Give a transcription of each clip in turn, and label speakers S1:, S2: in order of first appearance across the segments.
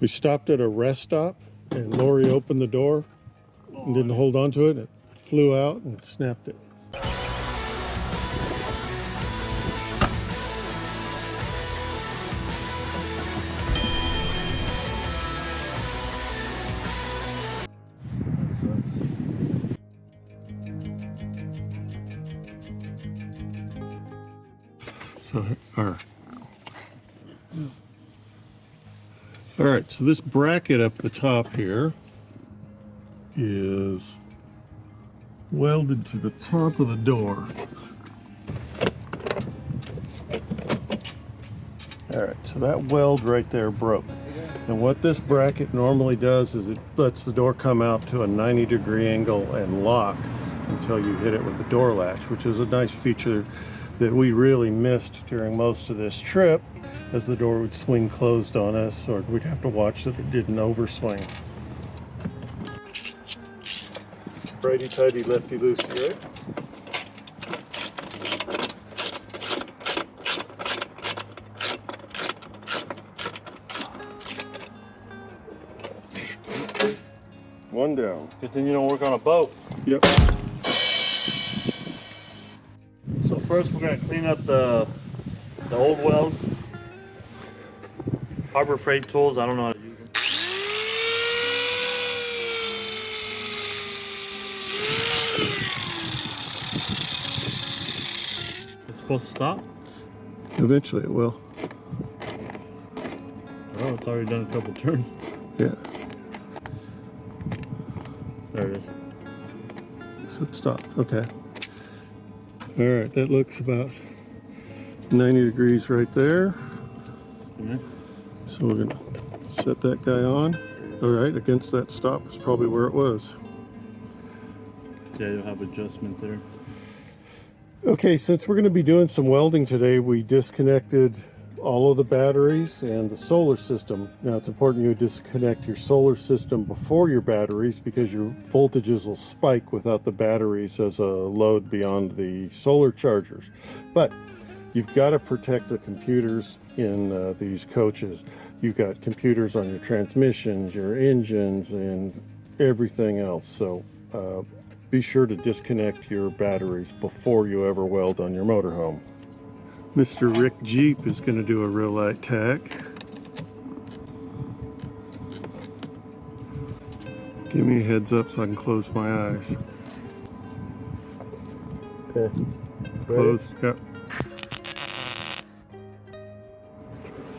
S1: We stopped at a rest stop and Lori opened the door and didn't hold on to it. It flew out and snapped it. So, all right, so this bracket up the top here is welded to the top of the door. All right, so that weld right there broke. And what this bracket normally does is it lets the door come out to a 90-degree angle and lock until you hit it with the door latch, which is a nice feature that we really missed during most of this trip, as the door would swing closed on us, or we'd have to watch that it didn't overswing. Righty-tighty, lefty-loosey, right? One down.
S2: Good thing you don't work on a boat.
S1: Yep.
S2: So first we're going to clean up the old weld. Harbor Freight tools, I don't know how to use them. It's supposed to stop?
S1: Eventually it will.
S2: Oh, it's already done a couple turns.
S1: Yeah.
S2: There it is.
S1: So it stopped. Okay. All right, that looks about 90 degrees right there.
S2: Mm-hmm.
S1: So we're gonna set that guy on. All right, against that stop is probably where it was.
S2: Yeah, you'll have adjustment there.
S1: Okay, since we're gonna be doing some welding today, we disconnected all of the batteries and the solar system. Now it's important you disconnect your solar system before your batteries, because your voltages will spike without the batteries as a load beyond the solar chargers. But you've got to protect the computers in these coaches. You've got computers on your transmissions, your engines, and everything else. So be sure to disconnect your batteries before you ever weld on your motorhome. Mr. Rick Jeep is going to do a real light tack. Give me a heads up so I can close my eyes.
S2: Okay.
S1: Closed. Yep.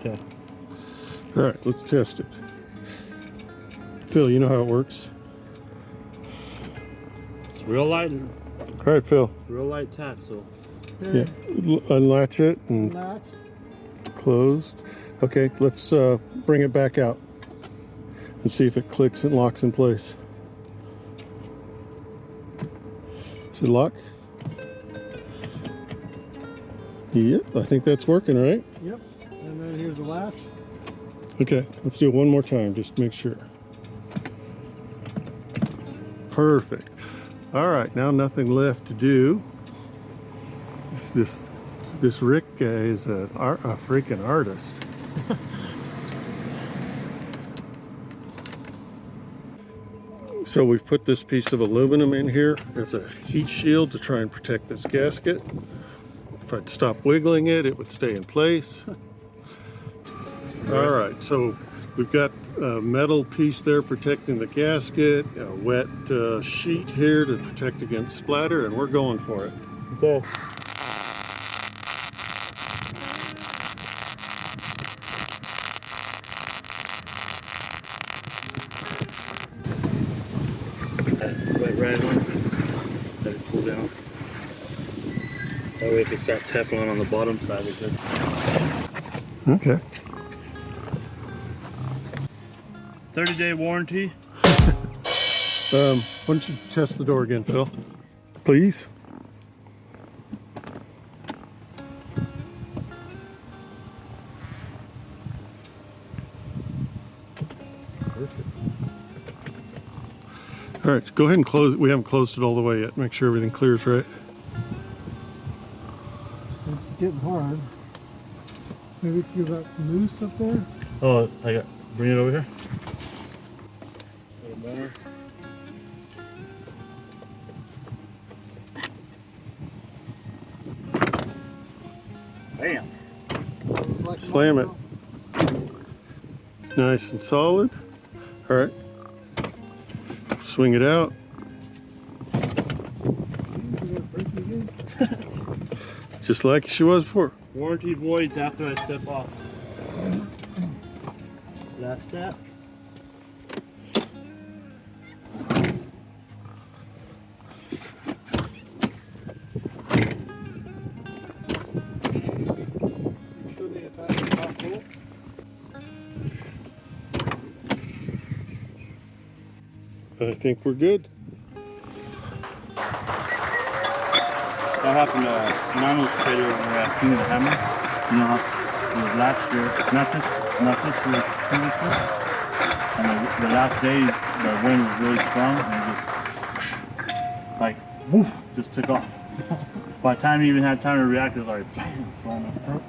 S2: Okay.
S1: All right, let's test it. Phil, you know how it works?
S2: It's real light.
S1: All right, Phil.
S2: Real light tack, so.
S1: Yeah, unlatch it and closed. Okay, let's bring it back out and see if it clicks and locks in place. Does it lock? Yep, I think that's working, right?
S3: Yep, and then here's the latch.
S1: Okay, let's do it one more time, just to make sure. Perfect. All right, now nothing left to do. This Rick guy is a freaking artist. So we've put this piece of aluminum in here as a heat shield to try and protect this gasket. If I'd stop wiggling it, it would stay in place. All right, so we've got a metal piece there protecting the gasket, a wet sheet here to protect against splatter, and we're going for it.
S2: Okay. Right on. Let it cool down. That way if it's got Teflon on the bottom side, it's good.
S1: Okay.
S2: 30-day warranty.
S1: Why don't you test the door again, Phil? Please.
S2: Perfect.
S1: All right, go ahead and close it. We haven't closed it all the way yet. Make sure everything clears right.
S3: It's getting hard. Maybe if you got some loose up there.
S2: Oh, I got Bring it over here.
S3: A little more.
S2: Bam.
S3: Just like
S1: Slam it.
S3: mine,
S1: Nice and solid. All right. Swing it out.
S3: huh? You gonna break it again?
S1: Just like she was before.
S2: Warranty voids after I step off. Last step.
S3: Still need to tighten the top bolt.
S1: I think we're good.
S2: That happened to Nano's trader when we were at King of the Hammer. You know how it was last year, not this year, previously. And the last days, the wind was really strong and it just, like, woof, just took off. By the time he even had time to react, it was like, bam, slam it.